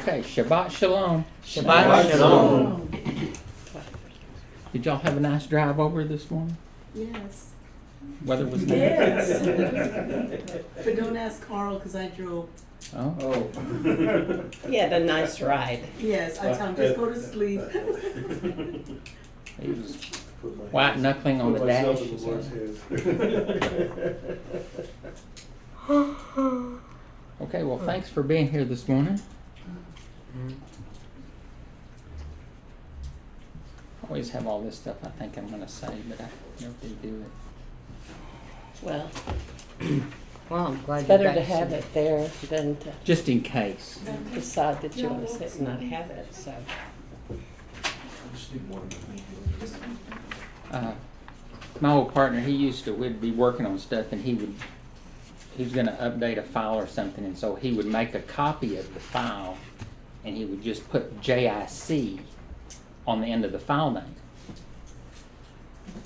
Okay, Shabbat Shalom. Shabbat Shalom. Did y'all have a nice drive over this morning? Yes. Weather was nice? Yes. But don't ask Carl because I drove. Oh. He had a nice ride. Yes, I told him just go to sleep. He was white knuckling on the dash. Okay, well, thanks for being here this morning. I always have all this stuff I think I'm going to say, but I never do it. Well, I'm glad it's better you to guys have it there than to Just in case. decide that you want to sit and not have it, so. My old partner, we'd be working on stuff, and he was going to update a file or something, and so he would make a copy of the file, and he would just put JIC on the end of the file name.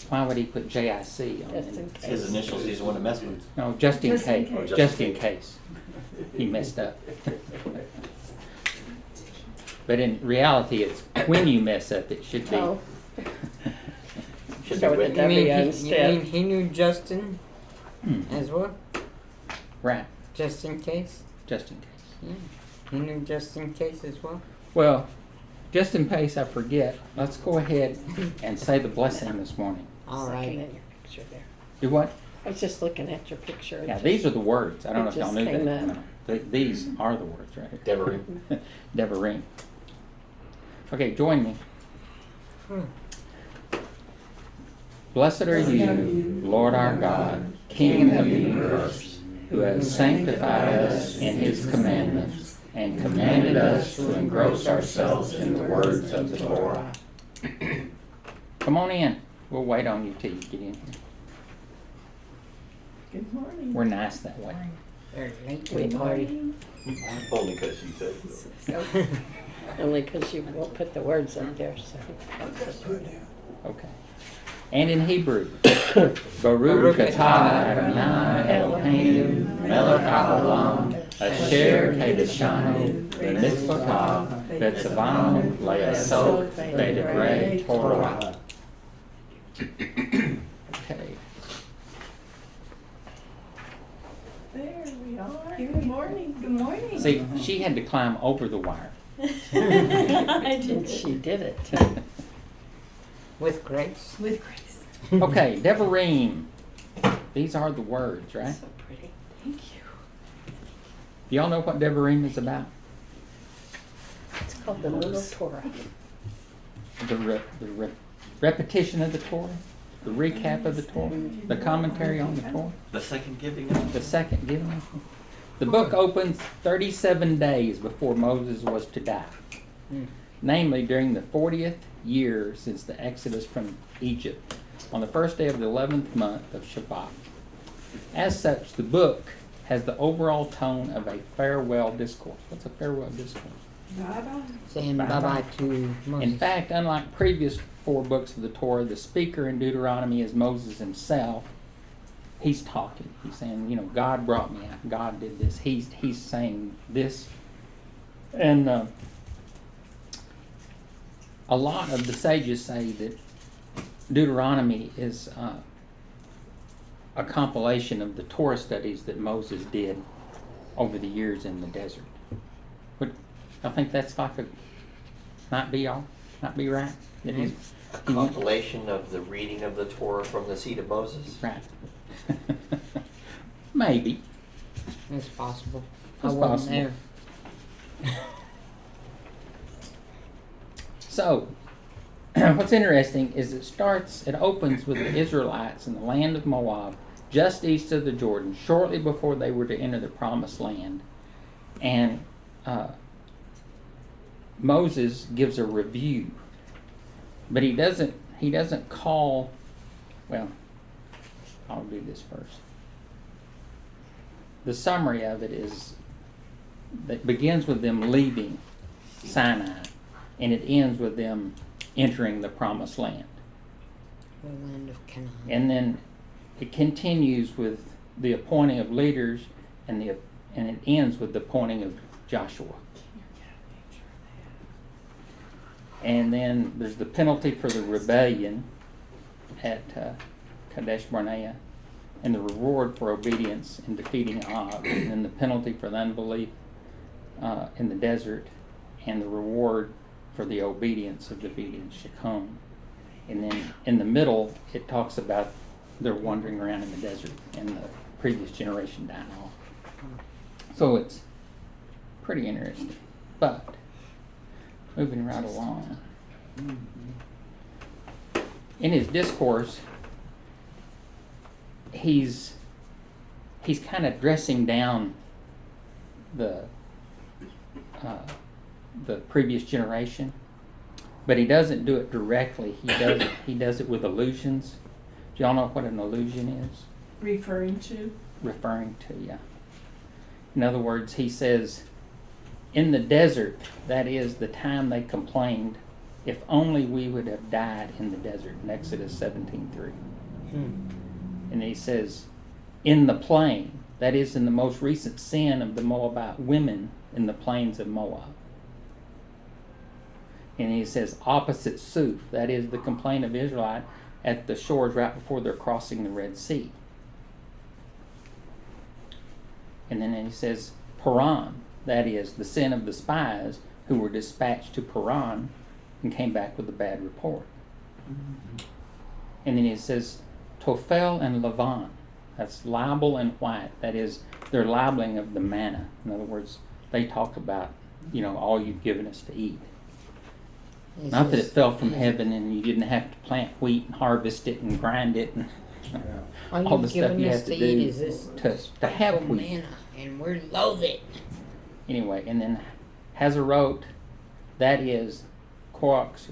Why would he put JIC on the Just in end? case. His initials, he doesn't want to mess with. No, just in Just in case. case. Just in case. He messed up. But in reality, it's when you mess up, it should be. Oh, Should Go be with with the You mean, W he, instead. you mean he knew Justin as well? Right, Just in case? just in case. Yeah. He knew just in case as well? Well, just in case I forget, let's go ahead and say the blessing this morning. All looking right. at your picture there. Do what? I was just looking at your picture. Yeah, these are the words. I don't know if It y'all just knew came that. up. No. These are the words, right? Devarim. Devarim. Okay, join me. Blessed are you, Lord our God, King of the universe, who has sanctified us in his commandments and commanded us to engross ourselves in the words of the Torah. Come on in. We'll wait on you till you get in here. Good morning. We're nice that way. Very late. We already, Only because she said so. only because you won't put the words up there, so. Okay. And in Hebrew, Baruch atah Adonai Eloheinu melech haolam asher kedeshanu b'mitzvotav v'tzavanu le'asok b'divrei Torah. Okay. There we are. Good morning. Good morning. See, she had to climb over the wire. And she did it. With grace. With grace. Okay, Devarim. These are the words, right? So pretty. Thank you. Do y'all know what Devarim is about? It's called the Little Torah. The repetition of the Torah, the recap of the Torah, the commentary on the Torah, The second giving the second giving. The book opens 37 days before Moses was to die, namely during the 40th year since the Exodus from Egypt, on the first day of the 11th month of Shabbat. As such, the book has the overall tone of a farewell discourse. What's a farewell discourse? Saying bye-bye to Moses. In fact, unlike previous 4 books of the Torah, the speaker in Deuteronomy is Moses himself. He's talking. He's saying, you know, God brought me out. God did this. He's saying this. And a lot of the sages say that Deuteronomy is a compilation of the Torah studies that Moses did over the years in the desert. But I think that's like might be right. That he's A compilation of the reading of the Torah from the seat of Moses. right. Maybe. It's possible. It's I wasn't possible. there. So, what's interesting is it opens with the Israelites in the land of Moab, just east of the Jordan, shortly before they were to enter the promised land. And Moses gives a review, but he doesn't call, well, I'll do this first. The summary of it is, that begins with them leaving Sinai, and it ends with them entering the promised land. The land of Canaan. And then it continues with the appointing of leaders, and it ends with the appointing of Joshua. And then there's the penalty for the rebellion at Kadesh Barnea, and the reward for obedience in defeating Og, and then the penalty for the unbelief in the desert, and the reward for the obedience of defeating Shechem. And then in the middle, it talks about they're wandering around in the desert and the previous generation dying off. So it's pretty interesting. But moving right along, in his discourse, he's kind of dressing down the previous generation, but he doesn't do it directly. He does it with allusions. Do y'all know what an allusion is? Referring to? Referring to, yeah. In other words, he says, in the desert, that is the time they complained, if only we would have died in the desert, in Exodus 17:3. And he says, in the plain, that is in the most recent sin of the Moabite women in the plains of Moab. And he says, opposite Suf, that is the complaint of Israelite at the shores right before they're crossing the Red Sea. And then he says, Paran, that is the sin of the spies who were dispatched to Paran and came back with a bad report. And then he says, Tophel and Lavan, that's libel and white, that is their libeling of the manna. In other words, they talk about, all you've given us to eat. Not that it fell from heaven and you didn't have to plant wheat and harvest it and grind it and all the stuff you have to do to have wheat. Manna, and we're loathed. Anyway, and then Hazarot, that is Korach's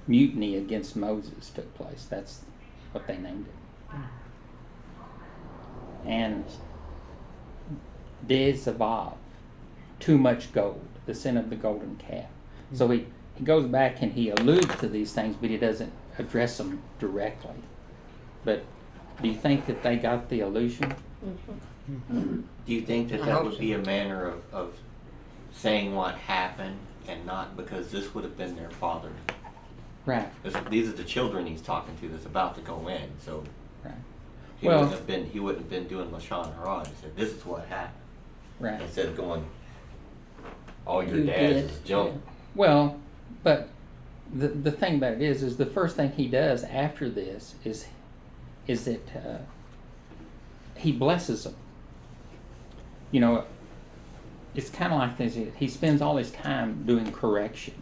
mutiny against Moses took place. That's what they named it. And Dezavav, too much gold, the sin of the golden calf. So he goes back and he alludes to these things, but he doesn't address them directly. But do you think that they got the allusion? Do you think that that would be a manner of saying what happened and not because this would have been their father? Right. These are the children he's talking to that's about to go in, so Right. he wouldn't have been doing Lashon Hara. He said, this is what happened. Right. Instead of going, all your You dads did. is junk. Well, but the thing about it is the first thing he does after this is that he blesses them. It's kind of like this. He spends all his time doing correction.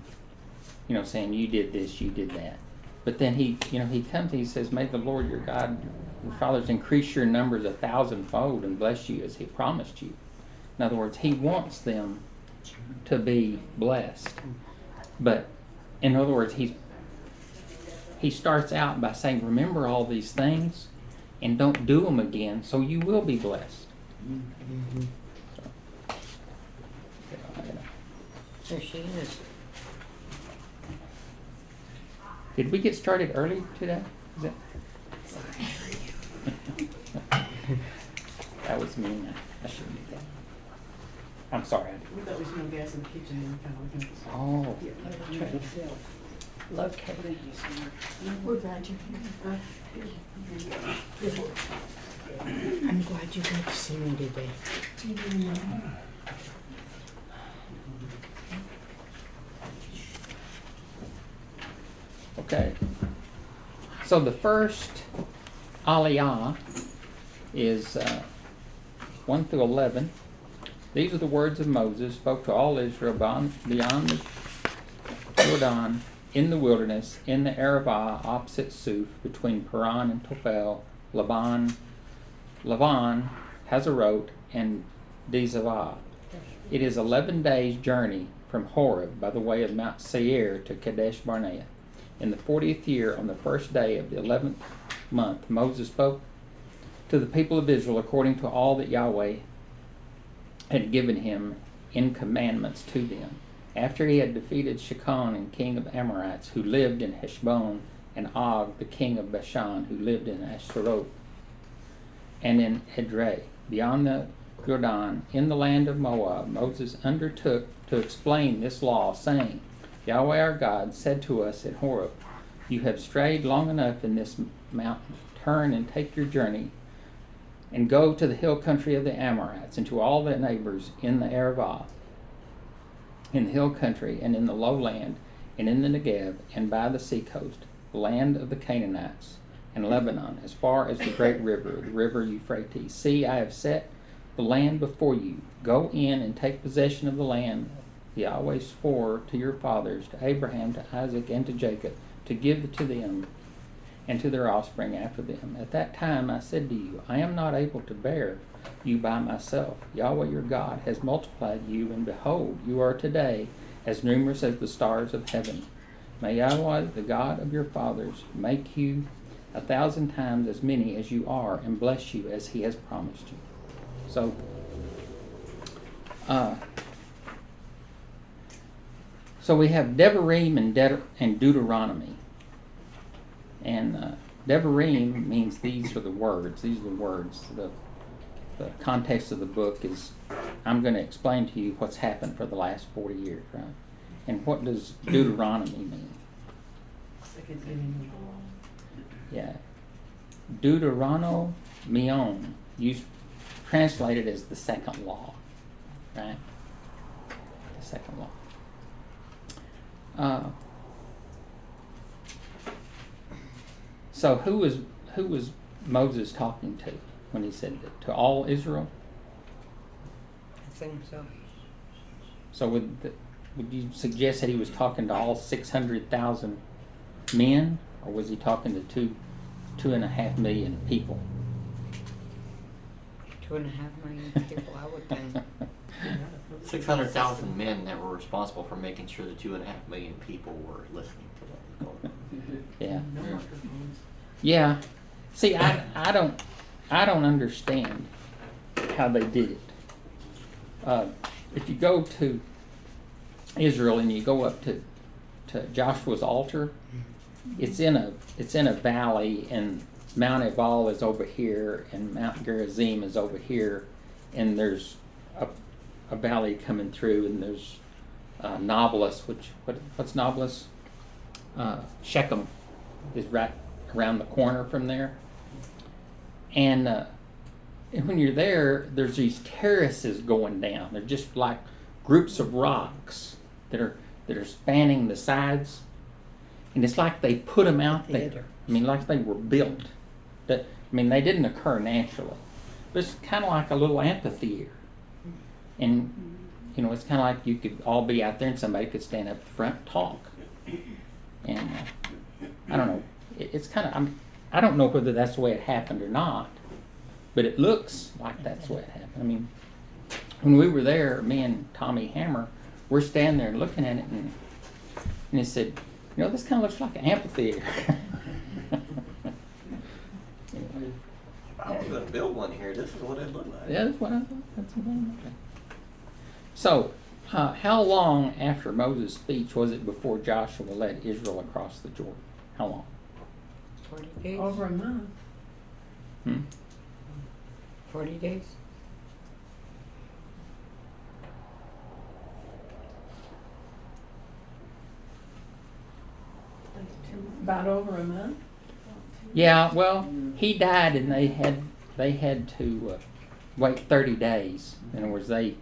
Saying you did this, you did that. But then he comes and he says, may the Lord your God, your fathers increase your numbers 1,000-fold and bless you as he promised you. In other words, he wants them to be blessed. But in other words, he starts out by saying, remember all these things and don't do them again, so you will be blessed. There she is. Did we get started early today? Is that... That was me. I shouldn't do that. I'm sorry. We thought we was no gas in the kitchen and we kind of looking at the Oh. Trying to locate. We're glad you're here. I'm glad you got to see me today. Okay. So the first aliyah is 1 through 11. These are the words of Moses, spoke to all Israel beyond the Jordan, in the wilderness, in the Arabah, opposite Suf, between Paran and Tophel, Lavan, Hazarot, and Dezavah. It is 11 days' journey from Horeb by the way of Mount Seir to Kadesh Barnea. In the 40th year, on the first day of the 11th month, Moses spoke to the people of Israel according to all that Yahweh had given him in commandments to them. After he had defeated Shechem, and king of Amorites, who lived in Heshbon, and Og, the king of Bashan, who lived in Ashtaroth, and in Edrei, beyond the Jordan, in the land of Moab, Moses undertook to explain this law, saying, Yahweh our God said to us at Horeb, you have strayed long enough in this mountain. Turn and take your journey and go to the hill country of the Amorites and to all their neighbors in the Arabah, in the hill country and in the lowland and in the Negev and by the seacoast, the land of the Canaanites and Lebanon, as far as the great river, the river Euphrates. See, I have set the land before you. Go in and take possession of the land Yahweh swore to your fathers, to Abraham, to Isaac, and to Jacob, to give to them and to their offspring after them. At that time I said to you, I am not able to bear you by myself. Yahweh your God has multiplied you, and behold, you are today as numerous as the stars of heaven. May Yahweh, the God of your fathers, make you 1,000 times as many as you are, and bless you as he has promised you. So we have Devarim and Deuteronomy. And Devarim means these are the words. These are the words. The context of the book is, I'm going to explain to you what's happened for the last 40 years, right? And what does Deuteronomy mean? Yeah. Deuteronomion, translated as the second law, right? The second law. So who was Moses talking to when he said that? To all Israel? I think so. So would you suggest that he was talking to all 600,000 men, or was he talking to 2.5 million people? 2.5 million people, I would think. 600,000 men that were responsible for making sure the 2.5 million people were listening to what was going on. Yeah. No microphones. Yeah. See, I don't understand how they did it. If you go to Israel and you go up to Joshua's altar, it's in a valley, and Mount Ebal is over here, and Mount Gerizim is over here, and there's a valley coming through, and there's Nablus, what's Nablus? Shechem is right around the corner from there, and when you're there, there's these terraces going down. They're just like groups of rocks that are spanning the sides, and it's like they put them out there. I mean, like they were built. They didn't occur naturally, but it's kind of like a little amphitheater. And, it's kind of like you could all be out there and somebody could stand up at the front and talk. And I don't know. It's kind of, I don't know whether that's the way it happened or not, but it looks like that's the way it happened. When we were there, me and Tommy Hammer, we're standing there looking at it, and he said, this kind of looks like an amphitheater. If I was going to build one here, this is what it looked like. Yeah, that's what I thought. That's what I thought. So, how long after Moses' speech was it before Joshua led Israel across the Jordan? How long? 40 days? Over a month. 40 days? About over a month. Yeah, well, he died, and they had to wait 30 days. In other words, they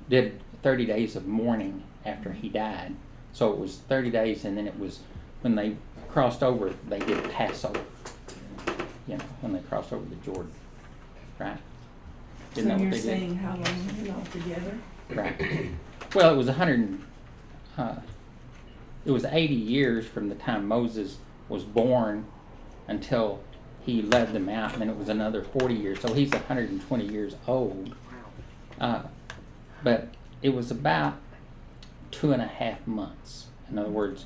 did 30 days of mourning after he died. So it was 30 days, and then it was when they crossed over, they did Passover. When they crossed over the Jordan, right? So Isn't that what you're they did? saying how long altogether? Right. Well, it was 80 years from the time Moses was born until he led them out, and then it was another 40 years. So he's 120 years old. But it was about 2.5 months. In other words,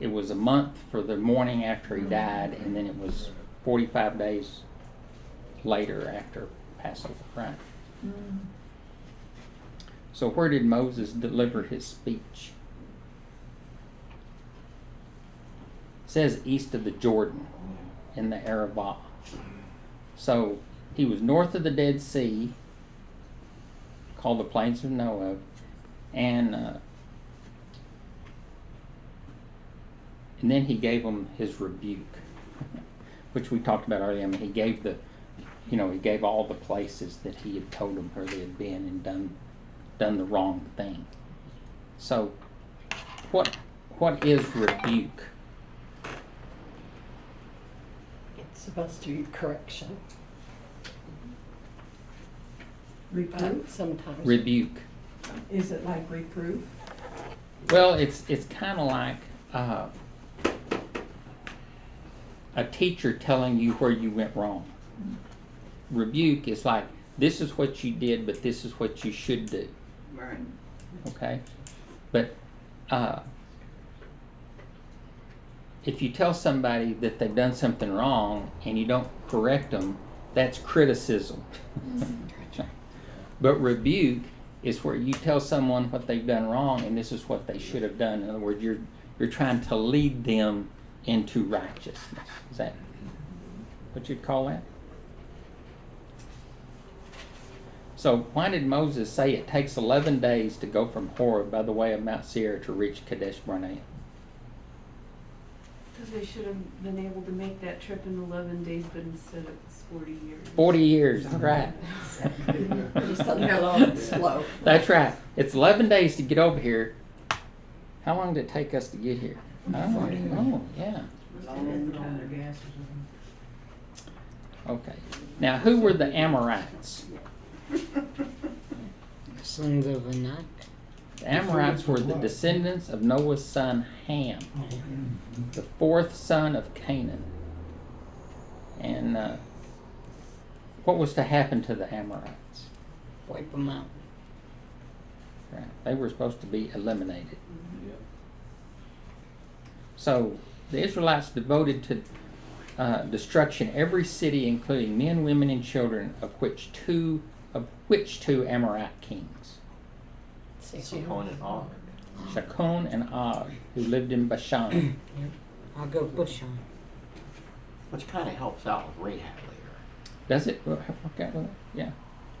it was a month for the morning after he died, and then it was 45 days later after Passover, right? Mm. So where did Moses deliver his speech? It says east of the Jordan in the Arabah. So he was north of the Dead Sea, called the Plains of Noah, and And then he gave them his rebuke, which we talked about earlier. I mean, he gave he gave all the places that he had told them where they had been and done the wrong thing. So, what is rebuke? It's supposed to be correction. Reproof? Sometimes. Rebuke. Is it like reproof? Well, it's kind of like a teacher telling you where you went wrong. Rebuke is like, this is what you did, but this is what you should do. Right. Okay? But if you tell somebody that they've done something wrong and you don't correct them, that's criticism. But rebuke is where you tell someone what they've done wrong and this is what they should have done. In other words, you're trying to lead them into righteousness. Is that what you'd call that? So why did Moses say it takes 11 days to go from Horeb by the way of Mount Seir to reach Kadesh Barnea? Because they should have been able to make that trip in 11 days, but instead it's 40 years. 40 years, that's right. Just a little slow. That's right. It's 11 days to get over here. How long did it take us to get here? Oh, yeah. Okay. Now, who were the Amorites? Sons of Anak. The Amorites were the descendants of Noah's son Ham, the fourth son of Canaan. And what was to happen to the Amorites? Wipe them out. Right. They were supposed to be eliminated. So the Israelites devoted to destruction every city, including men, women, and children, of which two Amorite kings, Sihon and Og. Shakon and Og, who lived in Bashan. I'll go bush on. Which kind of helps out with Rahab later. Does it work out with it? Yeah.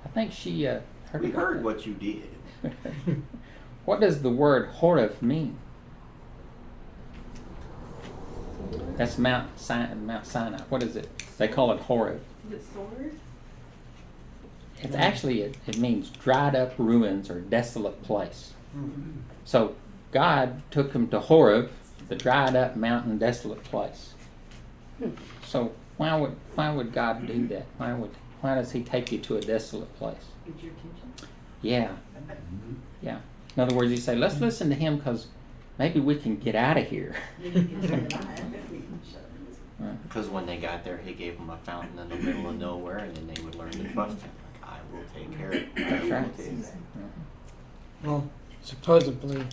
I think she heard We about heard that. what you did. What does the word Horeb mean? That's Mount Sinai. What is it? They call it Horeb. Is it sword? It's actually, it means dried up ruins or desolate place. So God took him to Horeb, the dried up mountain desolate place. So why would God do that? Why does he take you to a desolate place? Get your attention? Yeah. Yeah. In other words, you say, let's listen to him because maybe we can get out of here. Because when they got there, he gave them a fountain in the middle of nowhere, and then they would learn to trust him. Like, I will take care of it. That's I will right. take it. Well, supposedly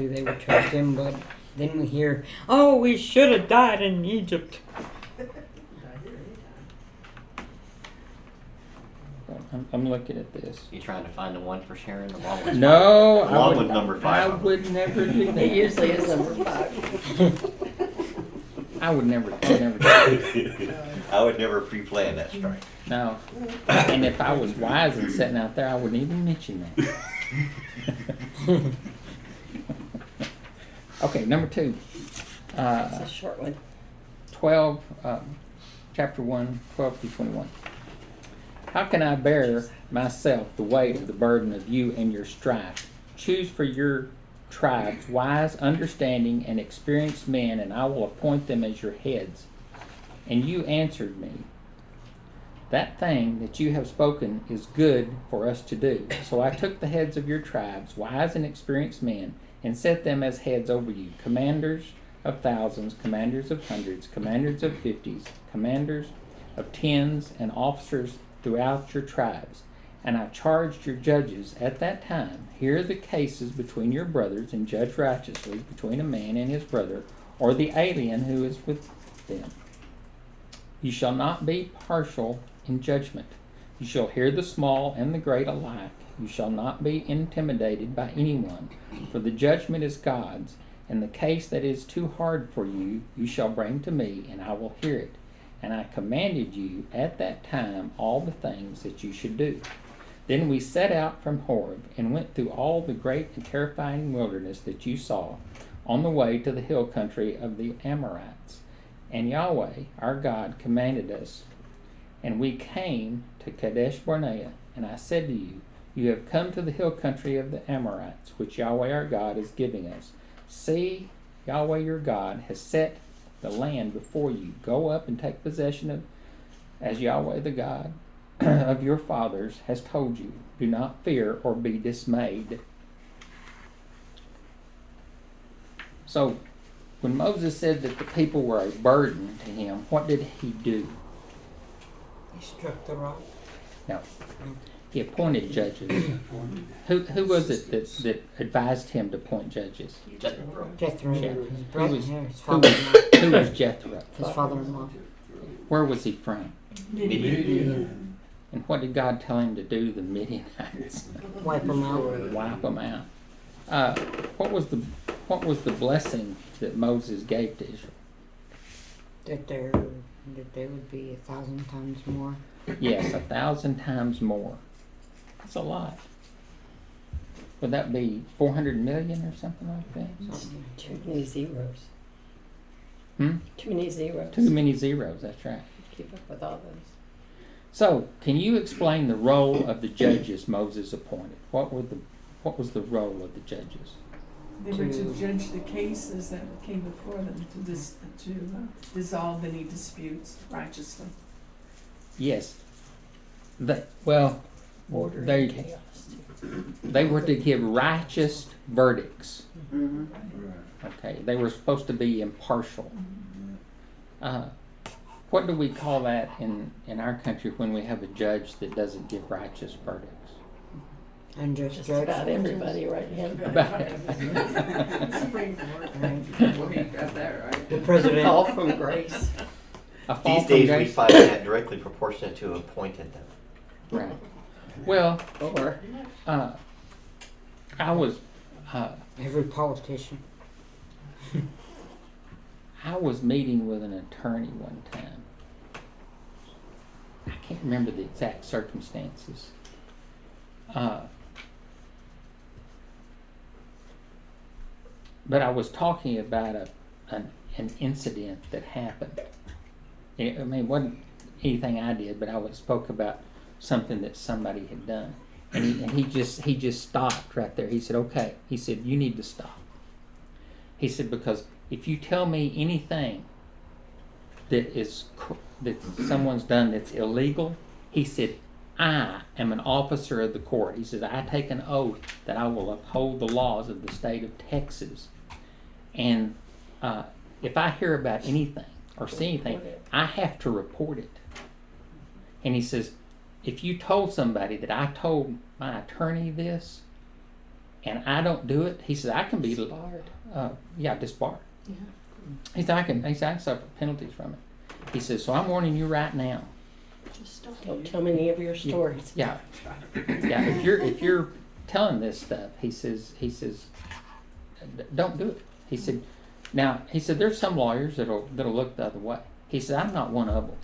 they would trust him, but then we hear, oh, we should have died in Egypt. I'm looking at this. You trying to find the one for Sharon along with No, along with number 5. I would never do It that. usually is number 5. I would never do that. I would never pre-plan that strike. No. And if I was wise and sitting out there, I wouldn't even mention that. Okay, number 2. It's a short one. 12, chapter 1, 12 through 21. How can I bear myself the weight of the burden of you and your strife? Choose for your tribes wise, understanding, and experienced men, and I will appoint them as your heads. And you answered me, that thing that you have spoken is good for us to do. So I took the heads of your tribes, wise and experienced men, and set them as heads over you, commanders of thousands, commanders of hundreds, commanders of 50s, commanders of 10s, and officers throughout your tribes. And I charged your judges at that time, hear the cases between your brothers and judge righteously between a man and his brother, or the alien who is with them. You shall not be partial in judgment. You shall hear the small and the great alike. You shall not be intimidated by anyone, for the judgment is God's, and the case that is too hard for you, you shall bring to me, and I will hear it. And I commanded you at that time all the things that you should do. Then we set out from Horeb and went through all the great and terrifying wilderness that you saw on the way to the hill country of the Amorites. And Yahweh, our God, commanded us. And we came to Kadesh Barnea, and I said to you, you have come to the hill country of the Amorites, which Yahweh our God is giving us. See, Yahweh your God has set the land before you. Go up and take possession of, as Yahweh the God of your fathers has told you. Do not fear or be dismayed. So, when Moses said that the people were a burden to him, what did he do? He struck the rock. No. He appointed judges. Who was it that advised him to appoint judges? Jethro, Yeah. his brother, was- his Who was, father-in-law. who was Jethro? His father-in-law. Where was he from? Midian. And what did God tell him to do to the Midianites? Wipe them out. Wipe them out. What was the blessing that Moses gave to Israel? That they would be 1,000 times more. Yes, 1,000 times more. That's a lot. Would that be 400 million or something like that? Too many zeros. Hmm? Too many zeros. Too many zeros, that's right. Keep up with all those. So, can you explain the role of the judges Moses appointed? What was the role of the judges? They were to judge the cases that came before them, to dissolve any disputes righteously. Yes. Order They- and chaos. They were to give righteous verdicts. Mm-hmm. Okay, they were supposed to be impartial. What do we call that in our country when we have a judge that doesn't give righteous verdicts? Unjust Just judge. about everybody right now. Supreme Court. Right. Well, you got that right. The president. Fall from grace. A fall These from days we grace? find that directly proportionate to appointed them. Right. Well, Or I was Every politician. I was meeting with an attorney one time. I can't remember the exact circumstances. But I was talking about an incident that happened. I mean, it wasn't anything I did, but I spoke about something that somebody had done. And he just stopped right there. He said, okay. He said, you need to stop. He said, because if you tell me anything that someone's done that's illegal, he said, I am an officer of the court. He says, I take an oath that I will uphold the laws of the state of Texas. And if I hear about anything or see anything, I have to report it. And he says, if you told somebody that I told my attorney this and I don't do it, he says, I can be disbarred. Disbarred. Yeah. He said, I can suffer penalties from it. He says, so I'm warning you right now. Just don't tell me any of your stories. Yeah. If you're telling this stuff, he says, don't do it. He said, there's some lawyers that'll look the other way. He said, I'm not one of them.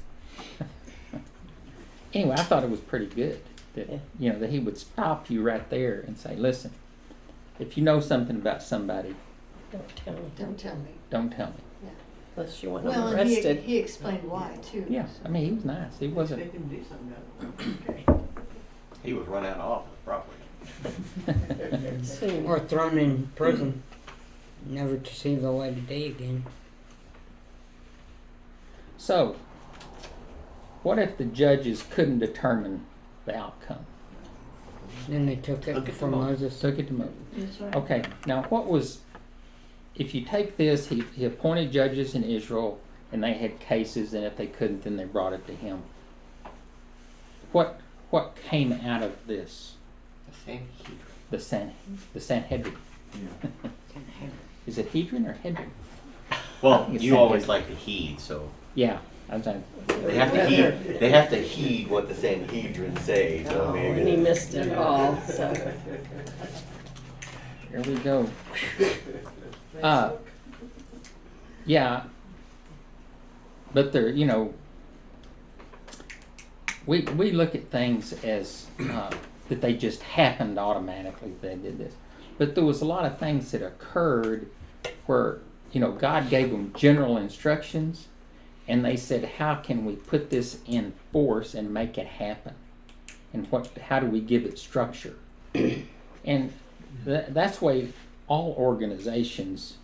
Anyway, I thought it was pretty good that that he would stop you right there and say, listen, if you know something about somebody, Don't tell me. Don't tell me. don't tell me. Unless you want Well, them and arrested. he explained why too. Yeah, I mean, he was nice. He They wasn't. can do something about it. He was run out of office properly. Soon. Or thrown in prison. Never to see the light of day again. So, what if the judges couldn't determine the outcome? Then they took it Took it before to Moses. Moses. Took it to Moses. That's right. Okay, now if you take this, he appointed judges in Israel, and they had cases, and if they couldn't, then they brought it to him. What came out of this? The same. The Sanhedrin. Is it Hedron or Hedron? Well, It's you always Sanhedrin. like to heed, so Yeah, I'm saying. they have to heed. They have to heed what the Sanhedrin say. So Oh, maybe and he missed it all. So Here we go. Yeah, but they're, we look at things as that they just happened automatically. They did this, but there was a lot of things that occurred where God gave them general instructions, and they said, "How can we put this in force and make it happen? And how do we give it structure?" And that's the way all organizations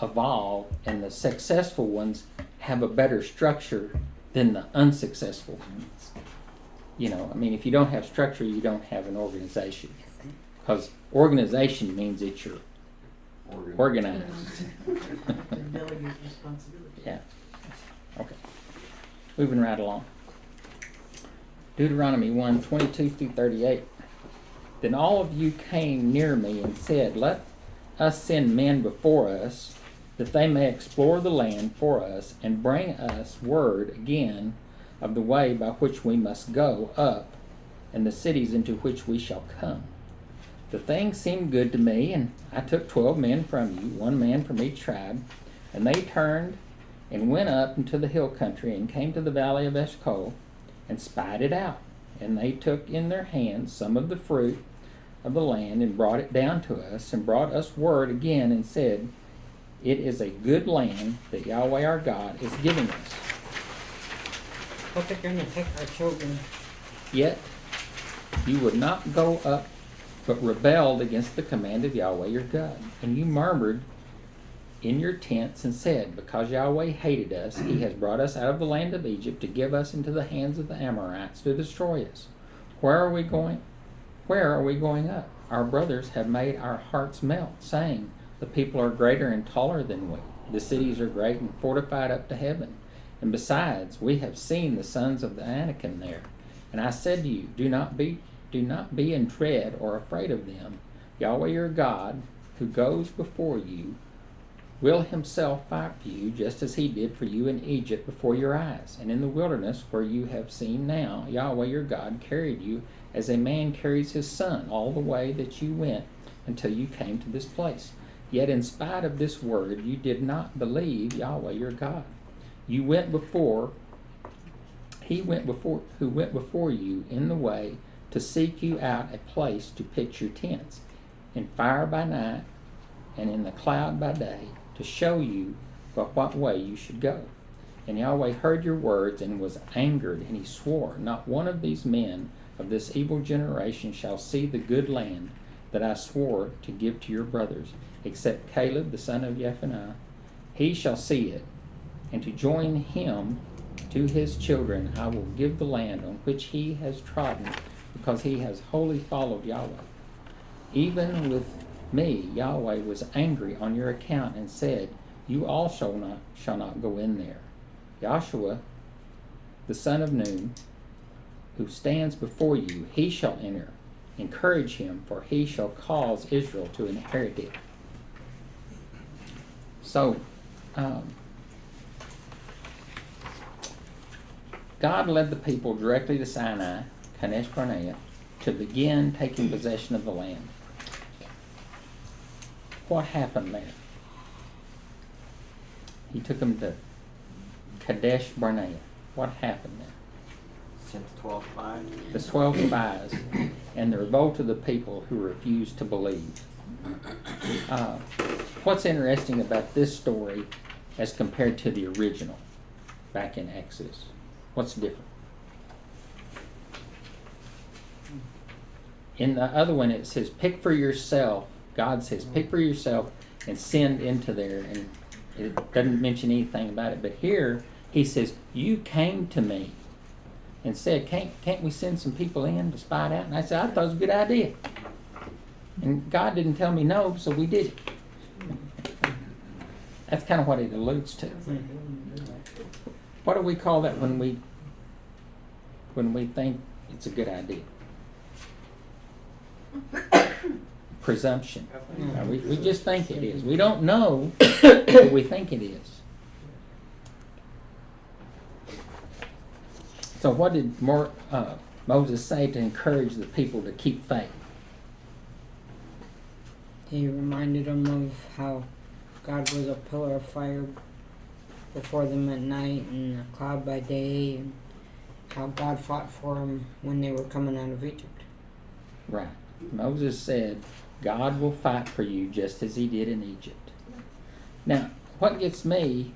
evolve, and the successful ones have a better structure than the unsuccessful ones. If you don't have structure, you don't have an organization. Because organization means that you're organized. Delegate responsibility. Yeah. Okay. Moving right along. Deuteronomy 1:22-38. Then all of you came near me and said, "Let us send men before us, that they may explore the land for us, and bring us word again of the way by which we must go up, and the cities into which we shall come." The thing seemed good to me, and I took 12 men from you, 1 man from each tribe, and they turned and went up into the hill country, and came to the valley of Eshcol, and spied it out. And they took in their hands some of the fruit of the land, and brought it down to us, and brought us word again, and said, "It is a good land that Yahweh our God is giving us." But they're going to take our children. Yet you would not go up, but rebelled against the command of Yahweh your God. And you murmured in your tents and said, "Because Yahweh hated us, he has brought us out of the land of Egypt to give us into the hands of the Amorites to destroy us. Where are we going? Where are we going up? Our brothers have made our hearts melt, saying, the people are greater and taller than we. The cities are great and fortified up to heaven. And besides, we have seen the sons of the Anakim there. And I said to you, do not be in dread or afraid of them. Yahweh your God, who goes before you, will himself fight for you, just as he did for you in Egypt before your eyes. And in the wilderness, where you have seen now, Yahweh your God carried you as a man carries his son all the way that you went until you came to this place. Yet in spite of this word, you did not believe Yahweh your God. He went before you in the way to seek you out a place to pitch your tents, in fire by night and in the cloud by day, to show you by what way you should go. And Yahweh heard your words and was angered, and he swore, not one of these men of this evil generation shall see the good land that I swore to give to your brothers, except Caleb the son of Jephunneh. He shall see it, and to join him to his children I will give the land on which he has trodden, because he has wholly followed Yahweh. Even with me Yahweh was angry on your account, and said, you also shall not go in there. Joshua the son of Nun, who stands before you, he shall enter. Encourage him, for he shall cause Israel to inherit it. So, God led the people directly to Sinai, Kadesh Barnea, to begin taking possession of the land. What happened there? He took them to Kadesh Barnea. What happened there? Since 12 spies. The 12 spies and the revolt of the people who refused to believe. What's interesting about this story as compared to the original back in Exodus? What's different? In the other one it says, pick for yourself. God says, pick for yourself and send into there. And it doesn't mention anything about it. But here he says, you came to me and said, can't we send some people in to spy it out? And I said, I thought it was a good idea. And God didn't tell me no, so we did it. That's kind of what it alludes to. What do we call that when we think it's a good idea? Presumption. We just think it is. We don't know, but we think it is. So what did Moses say to encourage the people to keep faith? He reminded them of how God was a pillar of fire before them at night and a cloud by day, and how God fought for them when they were coming out of Egypt. Right. Moses said, God will fight for you just as he did in Egypt. Now, what gets me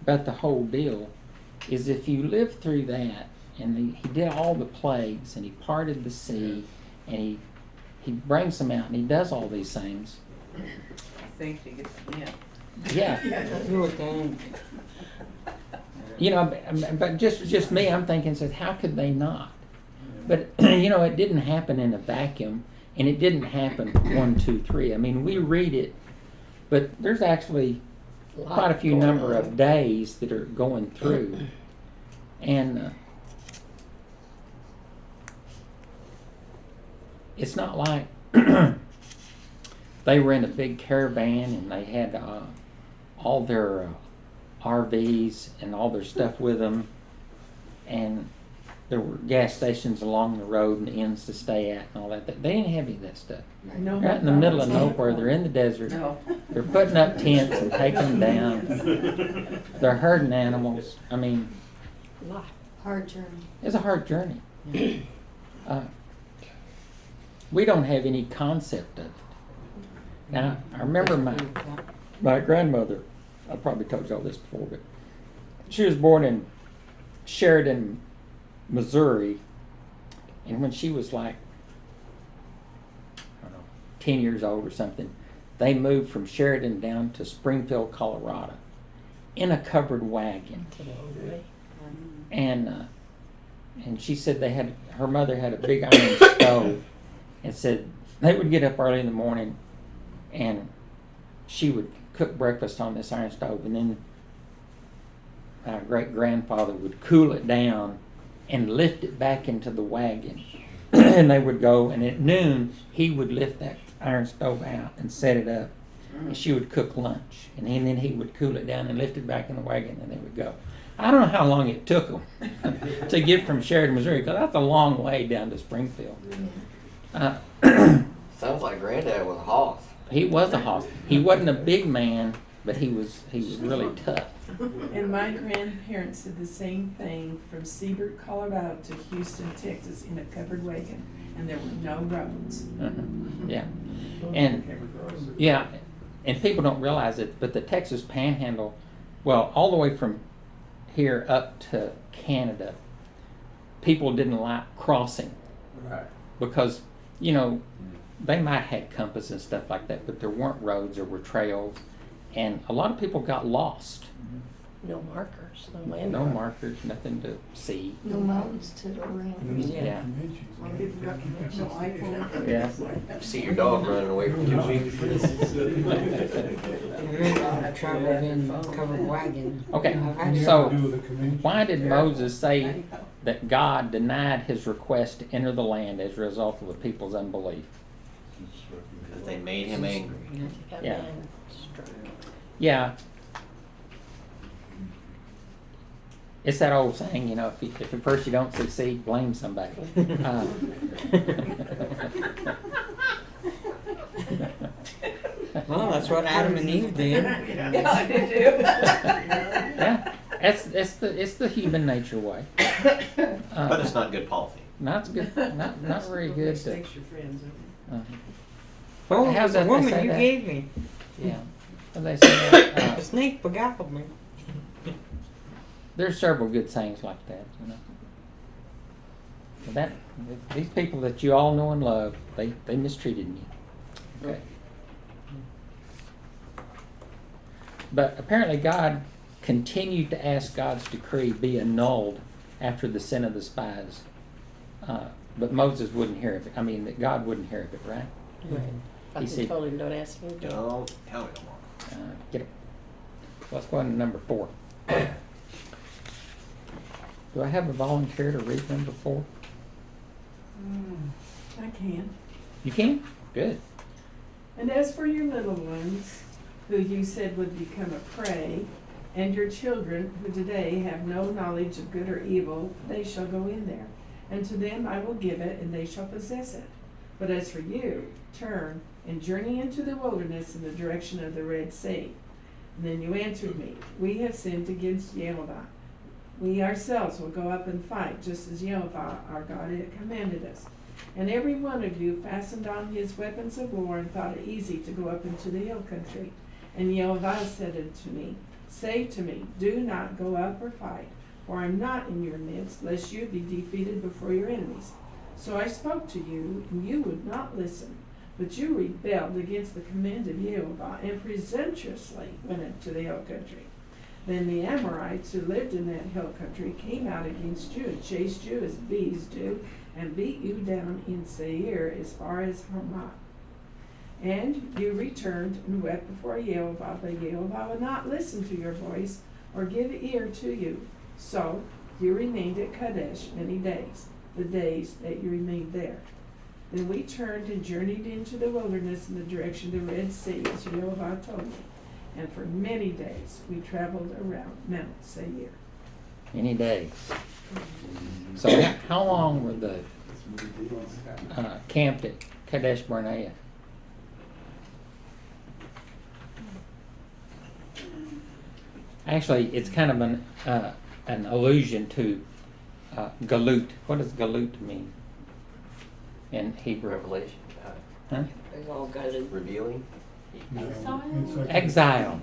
about the whole deal is if you live through that, and he did all the plagues, and he parted the sea, and he brings them out, and he does all these things. I think to get them in. Yeah. You would think. You know, but just me, I'm thinking, says, how could they not? But, you know, it didn't happen in a vacuum, and it didn't happen 1, 2, 3. I mean, we read it, but there's actually quite a few number of days that are going through. And it's not like they were in a big caravan and they had all their RVs and all their stuff with them, and there were gas stations along the road and inns to stay at and all that. They didn't have any of that stuff. No, They're out in the middle of nowhere. They're in the desert. No. They're putting up tents and taking them down. They're herding animals. I mean, Hard journey. it's a hard journey. We don't have any concept of it. Now, I remember my grandmother, I probably told you all this before, but she was born in Sheridan, Missouri, and when she was like, I don't know, 10 years old or something, they moved from Sheridan down to Springfield, Colorado in a covered wagon. And she said her mother had a big iron stove, and said they would get up early in the morning and she would cook breakfast on this iron stove, and then my great-grandfather would cool it down and lift it back into the wagon. And they would go, and at noon he would lift that iron stove out and set it up, and she would cook lunch, and then he would cool it down and lift it back in the wagon, and they would go. I don't know how long it took them to get from Sheridan, Missouri, because that's a long way down to Springfield. Sounds like Granddad was a hoss. He was a hoss. He wasn't a big man, but he was really tough. And my grandparents did the same thing from Seabird, Colorado to Houston, Texas in a covered wagon, and there were no roads. Yeah, and people don't realize it, but the Texas Panhandle, well, all the way from here up to Canada, people didn't like crossing, Right. because you know they might have had compass and stuff like that, but there weren't roads, there were trails, and a lot of people got lost. No markers, no land No markers. markers, nothing to see. No mountains to go around. Yeah. No iPhone. Yeah. See your dog running away from you. I traveled in covered wagon. Okay, I've had so Do with the Comanche. why did Moses say that God denied his request to enter the land as a result of the people's unbelief? Because they made him angry. Got Yeah. man struck. Yeah. It's that old saying, you know, if at first you don't succeed, blame somebody. Well, that's what Adam and Eve did. Yeah, I did too. Yeah, it's the human nature way. But it's not good policy. Not good, not very good. Mistakes your friends. Oh, How's the that they woman say you that? gave me. Yeah. How they say that? The snake beguiled me. There's several good sayings like that, you know. But these people that you all know and love, they mistreated me. Okay. But apparently God continued to ask God's decree be annulled after the sin of the spies. But Moses wouldn't hear of it. I mean, that God wouldn't hear of it, right? Right. He I said- told him, don't ask me. Don't tell me no more. Get it. Let's go on to number 4. Do I have a volunteer to read number 4? I can. You can? Good. And as for your little ones, who you said would become a prey, and your children, who today have no knowledge of good or evil, they shall go in there. And to them I will give it, and they shall possess it. But as for you, turn and journey into the wilderness in the direction of the Red Sea. And then you answered me, we have sinned against Jehovah. We ourselves will go up and fight, just as Jehovah our God had commanded us. And every one of you fastened on his weapons of war and thought it easy to go up into the hill country. And Yehovah said unto me, Say to me, Do not go up or fight, for I am not in your midst, lest you be defeated before your enemies. So I spoke to you, and you would not listen. But you rebelled against the command of Yehovah, and presumptuously went into the hill country. Then the Amorites who lived in that hill country came out against you, and chased you as bees do, and beat you down in Seir as far as Hamath. And you returned and wept before Yehovah, but Yehovah would not listen to your voice, or give ear to you. So you remained at Kadesh many days, the days that you remained there. Then we turned and journeyed into the wilderness in the direction of the Red Sea, as Yehovah told me. And for many days we traveled around Mount Seir. Many days. So how long were the camped at Kadesh Barnea? Actually, it's kind of an allusion to galut. What does galut mean in Hebrew? Revelation, Huh? Big old gutted. revealing. Exile.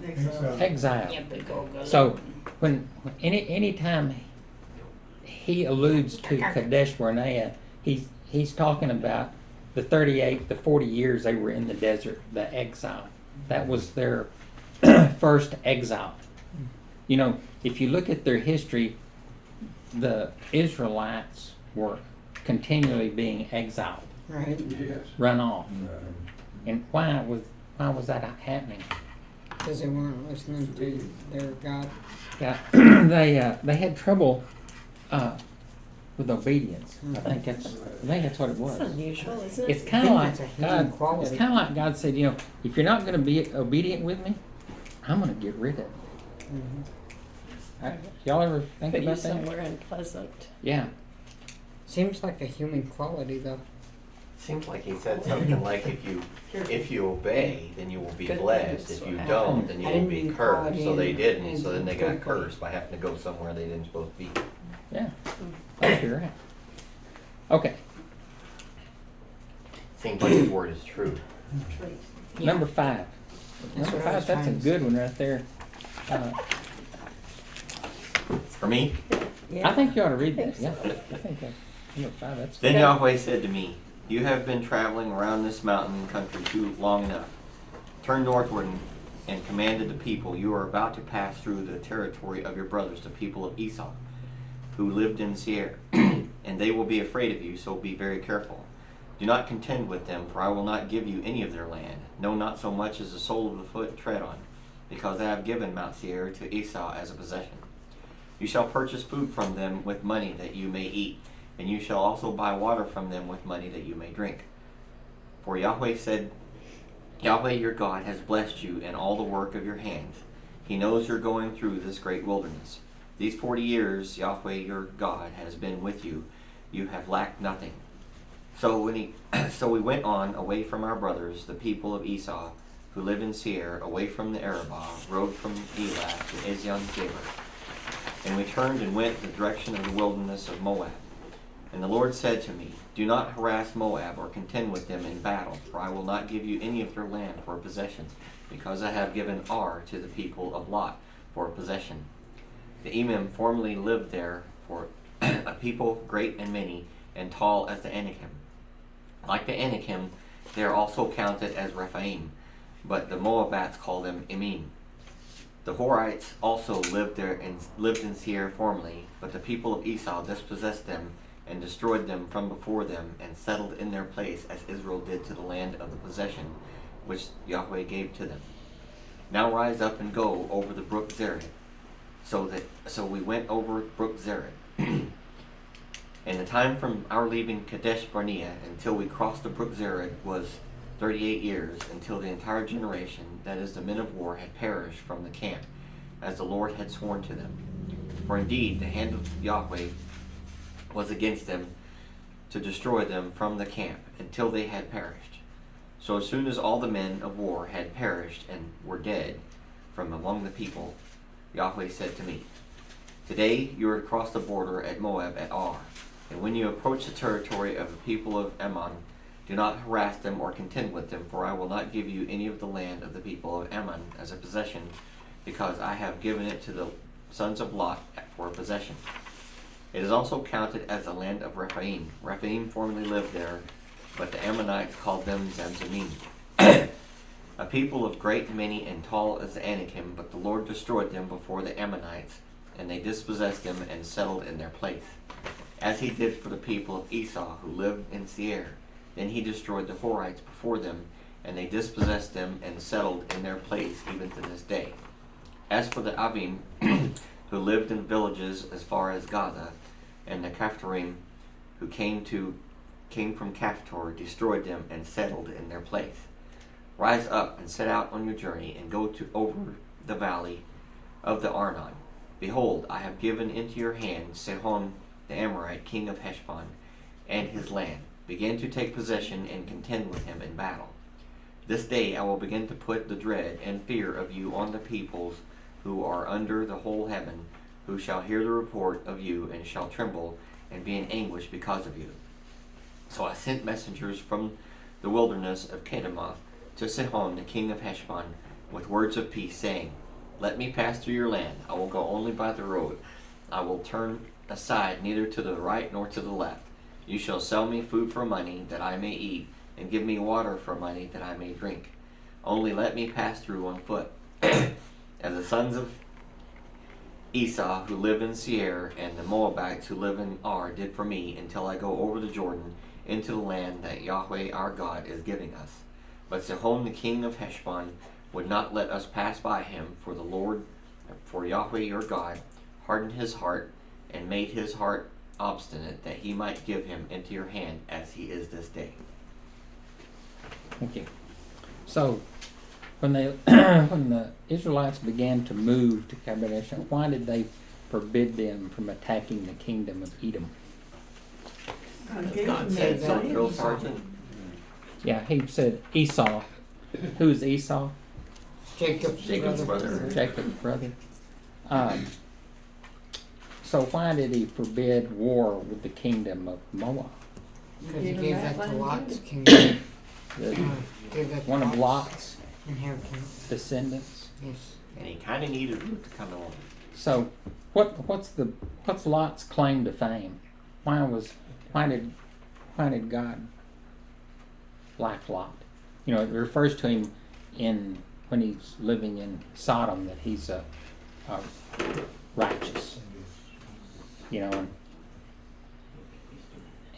Exile. Yeah, big old gutted. So when any time he alludes to Kadesh Barnea, he's talking about the 40 years they were in the desert, the exile. That was their first exile. You know, if you look at their history, the Israelites were continually being exiled, Right. Yes. run off. And why was that happening? Because they weren't listening to their God. Yeah, they had trouble with obedience. I think that's what it was. It's unusual, isn't it? It's kind of like It's a human God. quality. It's kind of like God said, you know, if you're not going to be obedient with me, I'm going to get rid of it. Mhm. Y'all ever think Put you about that? somewhere unpleasant. Yeah. Seems like a human quality, though. Seems like he said something like, if you obey, then you will be Good blessed. things If you will don't, then you I will didn't be mean cursed. quality So they and- didn't, so then they got and cursed by having to go somewhere they didn't supposed to be. Yeah. I think you're right. Okay. Seems like his word is true. Yeah. Number 5. That's Number what I was 5. That's a trying to good one right there. For me, I think you ought to read that. think Yeah. so. I think that number 5. That's then good. Yahweh said to me, You have been traveling around this mountain country too long enough. Turn northward and commanded the people, You are about to pass through the territory of your brothers, the people of Esau, who lived in Seir, and they will be afraid of you, so be very careful. Do not contend with them, for I will not give you any of their land, no, not so much as the sole of the foot tread on, because I have given Mount Seir to Esau as a possession. You shall purchase food from them with money that you may eat, and you shall also buy water from them with money that you may drink. For Yahweh said, Yahweh your God has blessed you in all the work of your hands. He knows you're going through this great wilderness. These 40 years Yahweh your God has been with you. You have lacked nothing. So we went on away from our brothers, the people of Esau, who live in Seir, away from the Arabah, rode from Elah to Ezion-Geber. And we turned and went the direction of the wilderness of Moab. And the Lord said to me, Do not harass Moab or contend with them in battle, for I will not give you any of their land for a possession, because I have given Ar to the people of Lot for a possession. The Emim formerly lived there, for a people great and many, and tall as the Anakim. Like the Anakim, they are also counted as Rephaim, but the Moabites call them Emim. The Horites also lived in Seir formerly, but the people of Esau dispossessed them and destroyed them from before them, and settled in their place as Israel did to the land of the possession which Yahweh gave to them. Now rise up and go over the brook Zered. So we went over brook Zered. And the time from our leaving Kadesh Barnea until we crossed the brook Zered was 38 years, until the entire generation, that is the men of war, had perished from the camp, as the Lord had sworn to them. For indeed the hand of Yahweh was against them to destroy them from the camp, until they had perished. So as soon as all the men of war had perished and were dead from among the people, Yahweh said to me, Today you are across the border at Moab at Ar. And when you approach the territory of the people of Ammon, do not harass them or contend with them, for I will not give you any of the land of the people of Ammon as a possession, because I have given it to the sons of Lot for a possession. It is also counted as the land of Rephaim. Rephaim formerly lived there, but the Ammonites called them Zamzumim. A people of great, many, and tall as the Anakim, but the Lord destroyed them before the Ammonites, and they dispossessed them and settled in their place. As he did for the people of Esau who lived in Seir. Then he destroyed the Horites before them, and they dispossessed them and settled in their place even to this day. As for the Avim, who lived in villages as far as Gaza, and the Haftarim, who came from Caphtor, destroyed them and settled in their place. Rise up and set out on your journey, and go over the valley of the Arnon. Behold, I have given into your hand Sihon the Amorite, king of Heshbon, and his land. Begin to take possession and contend with him in battle. This day I will begin to put the dread and fear of you on the peoples who are under the whole heaven, who shall hear the report of you and shall tremble and be in anguish because of you. So I sent messengers from the wilderness of Kedemoth to Sihon the king of Heshbon with words of peace, saying, Let me pass through your land. I will go only by the road. I will turn aside neither to the right nor to the left. You shall sell me food for money that I may eat, and give me water for money that I may drink. Only let me pass through on foot. As the sons of Esau who live in Seir and the Moabites who live in Ar did for me, until I go over the Jordan into the land that Yahweh our God is giving us. But Sihon the king of Heshbon would not let us pass by him, for Yahweh your God hardened his heart and made his heart obstinate, that he might give him into your hand as he is this day. Thank you. So, when the Israelites began to move to Kadesh, why did they forbid them from attacking the kingdom of Edom? God said so, drill sergeant. Yeah, he said Esau. Who's Esau? Jacob's brother. Jacob's brother. So why did he forbid war with the kingdom of Moab? Because he gave that to Lot's kingdom. One of Lot's inheritance. descendants. Yes. And he kind of needed Ruth to come along. So, what's Lot's claim to fame? Why did God like Lot? You know, it refers to him when he's living in Sodom that he's righteous. You know,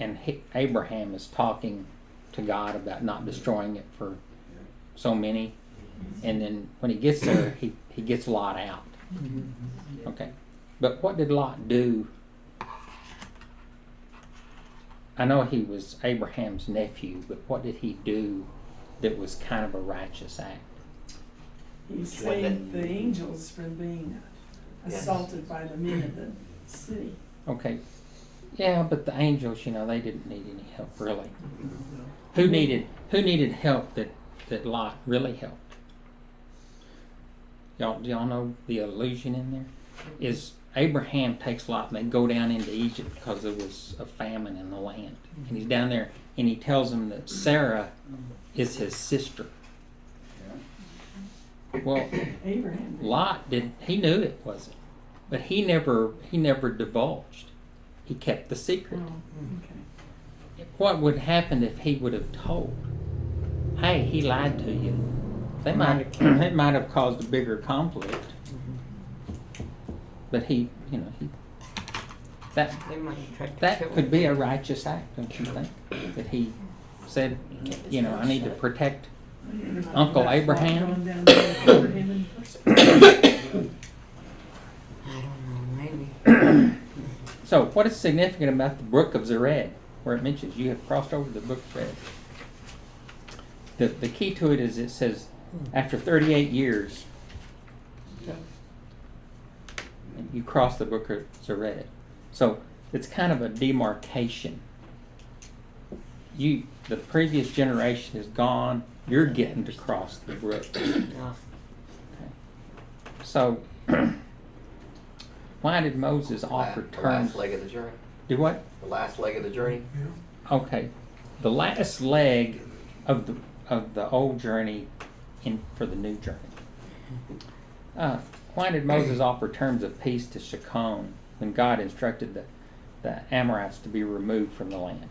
and Abraham is talking to God about not destroying it for so many, and then when he gets there, he gets Lot out. Okay, but what did Lot do? I know he was Abraham's nephew, but what did he do that was kind of a righteous act? He saved the angels from being assaulted by the men of the city. Okay, yeah, but the angels, you know, they didn't need any help really. Who needed help that Lot really helped? Do y'all know the allusion in there? Is Abraham takes Lot and they go down into Egypt because there was a famine in the land, and he's down there and he tells him that Sarah is his sister. Well, Abraham. Lot he knew it wasn't, but he never divulged. He kept the secret. Oh, okay. What would happen if he would have told? Hey, he lied to you. It might have caused a bigger conflict. But that could be a righteous act, don't you think? That he said, you know, I need to protect Uncle Abraham. Going down there with Abraham in the first place. I don't know, maybe. So, what is significant about the brook of Zered, where it mentions you have crossed over the brook of Zered? The key to it is it says, after 38 years, you cross the brook of Zered. So, it's kind of a demarcation. The previous generation is gone. You're getting to cross the brook. Okay. So, why did Moses offer terms? Last leg of the journey. Do what? The last leg of the journey. Okay, the last leg of the old journey for the new journey. Why did Moses offer terms of peace to Shechem when God instructed the Amorites to be removed from the land?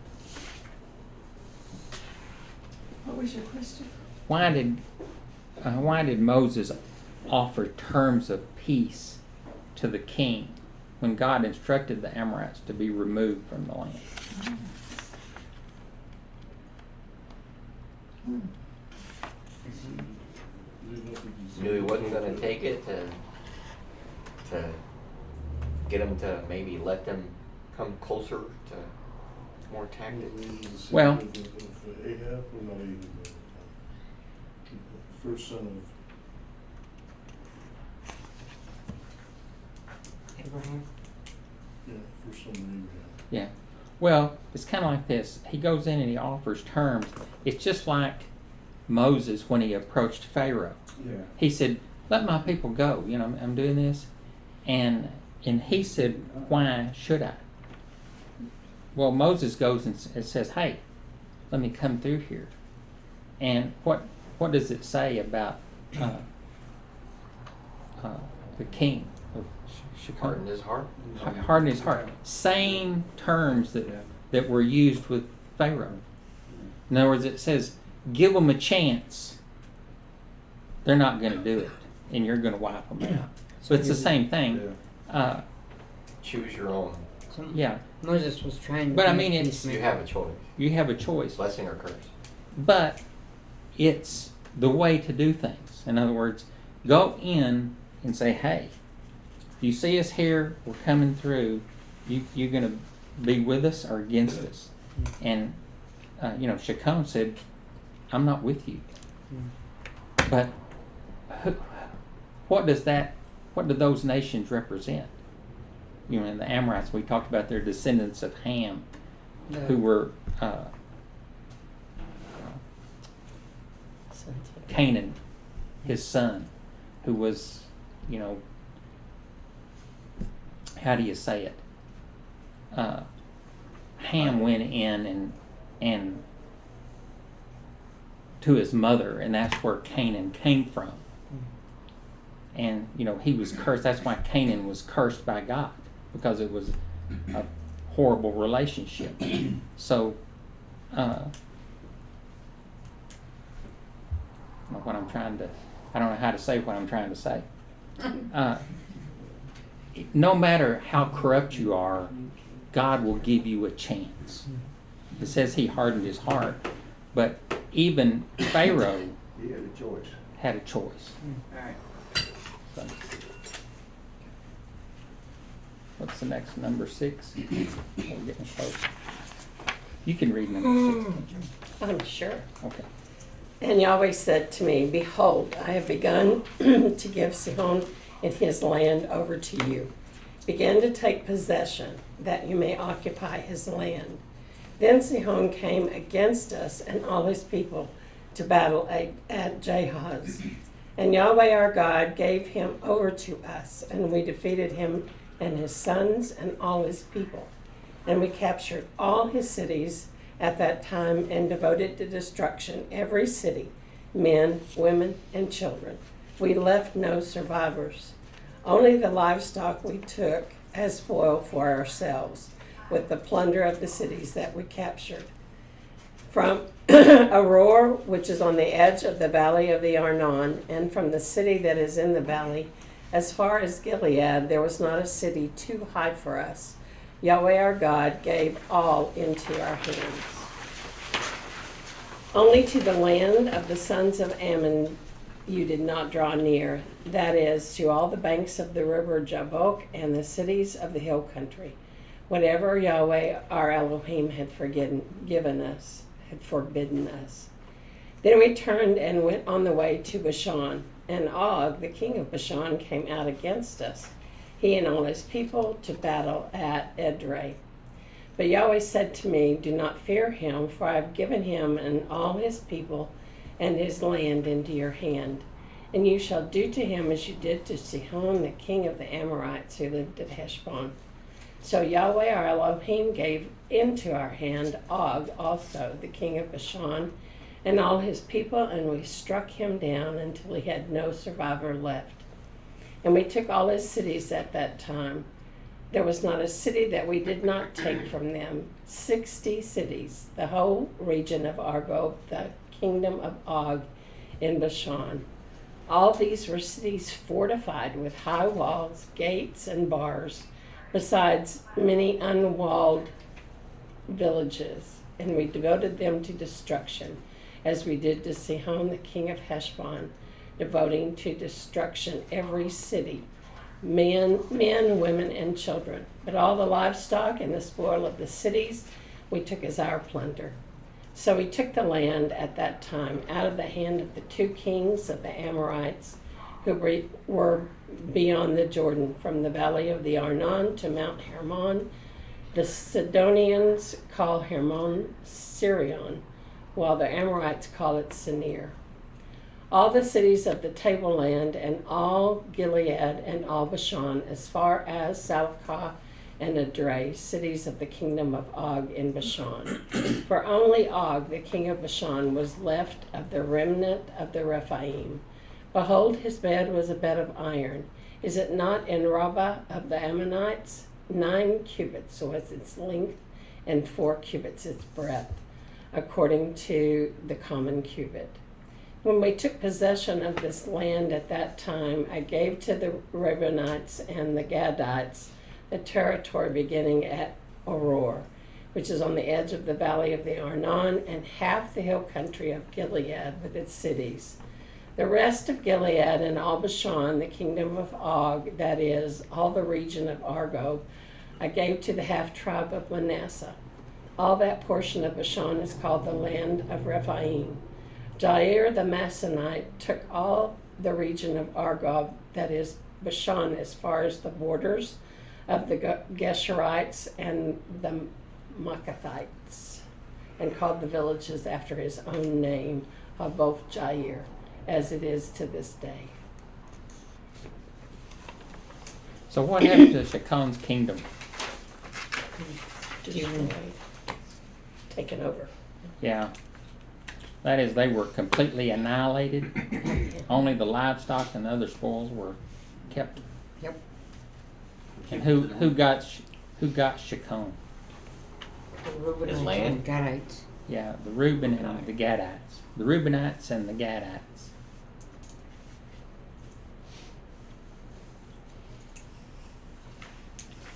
What was your question? Why did Moses offer terms of peace to the king when God instructed the Amorites to be removed from the land? Knew he wasn't going to take it to get them to maybe let them come closer to more tactics. Well- Ahab, or not even, first son of Abraham. Yeah, first son of Abraham. Yeah. Well, it's kind of like this. He goes in and he offers terms. It's just like Moses when he approached Pharaoh. Yeah. He said, "Let my people go. You know, I'm doing this," and he said, "Why should I?" Well, Moses goes and says, "Hey, let me come through here." And what does it say about the king of Shechem? Hardened his heart. Harden his heart. Same terms that were used with Pharaoh. In other words, it says, give them a chance. They're not going to do it, and you're going to wipe them out. So it's the same thing. Choose your own. So Yeah, Moses was trying to But I be mean, a it's- peacemaker. You have a choice. you have a choice, Blessing or curse. but it's the way to do things. In other words, go in and say, "Hey, you see us here? We're coming through. You're going to be with us or against us?" And Shechem said, "I'm not with you." But what do those nations represent? You know, in the Amorites, we talked about their descendants of Ham, who were Canaan, his son, who was, how do you say it? Ham went in and to his mother, and that's where Canaan came from. And he was cursed. That's why Canaan was cursed by God, because it was a horrible relationship. So I don't know how to say what I'm trying to say. No matter how corrupt you are, God will give you a chance. It says he hardened his heart, but even Pharaoh He had a choice. had a choice. All right. So, what's the next, number 6? We're getting close. You can read number 6. I'm sure. Okay. And Yahweh said to me, Behold, I have begun to give Sihon and his land over to you. Begin to take possession, that you may occupy his land. Then Sihon came against us and all his people to battle at Jahaz. And Yahweh our God gave him over to us, and we defeated him and his sons and all his people. And we captured all his cities at that time and devoted to destruction every city, men, women, and children. We left no survivors. Only the livestock we took as spoil for ourselves, with the plunder of the cities that we captured. From Aurora, which is on the edge of the valley of the Arnon, and from the city that is in the valley, as far as Gilead, there was not a city too high for us. Yahweh our God gave all into our hands. Only to the land of the sons of Ammon you did not draw near, that is, to all the banks of the river Jabbok and the cities of the hill country, whatever Yahweh our Elohim had forbidden us. Then we turned and went on the way to Bashan, and Og, the king of Bashan, came out against us, he and all his people, to battle at Edrei. But Yahweh said to me, Do not fear him, for I have given him and all his people and his land into your hand. And you shall do to him as you did to Sihon, the king of the Amorites, who lived at Heshbon. So Yahweh our Elohim gave into our hand Og also, the king of Bashan, and all his people, and we struck him down until he had no survivor left. And we took all his cities at that time. There was not a city that we did not take from them. 60 cities, the whole region of Argob, the kingdom of Og in Bashan. All these were cities fortified with high walls, gates, and bars, besides many unwalled villages. And we devoted them to destruction, as we did to Sihon, the king of Heshbon, devoting to destruction every city, men, women, and children. But all the livestock and the spoil of the cities we took as our plunder. So we took the land at that time out of the hand of the 2 kings of the Amorites, who were beyond the Jordan, from the valley of the Arnon to Mount Hermon. The Sidonians call Hermon Sirion, while the Amorites call it Sinir. All the cities of the tableland, and all Gilead, and all Bashan, as far as Salcah and Edrei, cities of the kingdom of Og in Bashan. For only Og, the king of Bashan, was left of the remnant of the Rephaim. Behold, his bed was a bed of iron. Is it not in Rabbah of the Ammonites? 9 cubits was its length, and 4 cubits its breadth, according to the common cubit. When we took possession of this land at that time, I gave to the Reubenites and the Gadites the territory beginning at Auror, which is on the edge of the valley of the Arnon, and half the hill country of Gilead with its cities. The rest of Gilead and all Bashan, the kingdom of Og, that is, all the region of Argob, I gave to the half-tribe of Manasseh. All that portion of Bashan is called the land of Rephaim. Jair the Masonite took all the region of Argob, that is, Bashan, as far as the borders of the Geshurites and the Maacathites, and called the villages after his own name, Havoth Jair, as it is to this day. So what happened to Shechan's kingdom? Destroyed. Taken over. Yeah. That is, they were completely annihilated. Only the livestock and other spoils were kept. Yep. And who got Shechan? The Reubenites His land? and Gadites. Yeah, the Reuben and the Gadites. The Reubenites and the Gadites.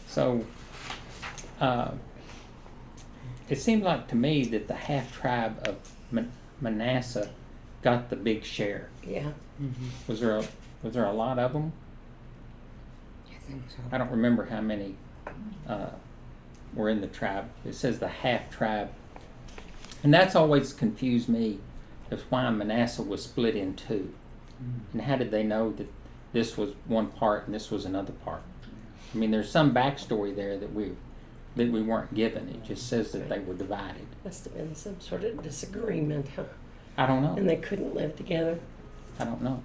So, it seemed like to me that the half tribe of Manasseh got the big share. Yeah. Mm-hmm. Was there a lot of them? I think so. I don't remember how many were in the tribe. It says the half tribe, and that's always confused me. That's why Manasseh was split in 2, and how did they know that this was one part and this was another part? I mean, there's some backstory there that we weren't given. It just says that they were divided. Must have been some sort of disagreement, huh? I don't know. And they couldn't live together. I don't know.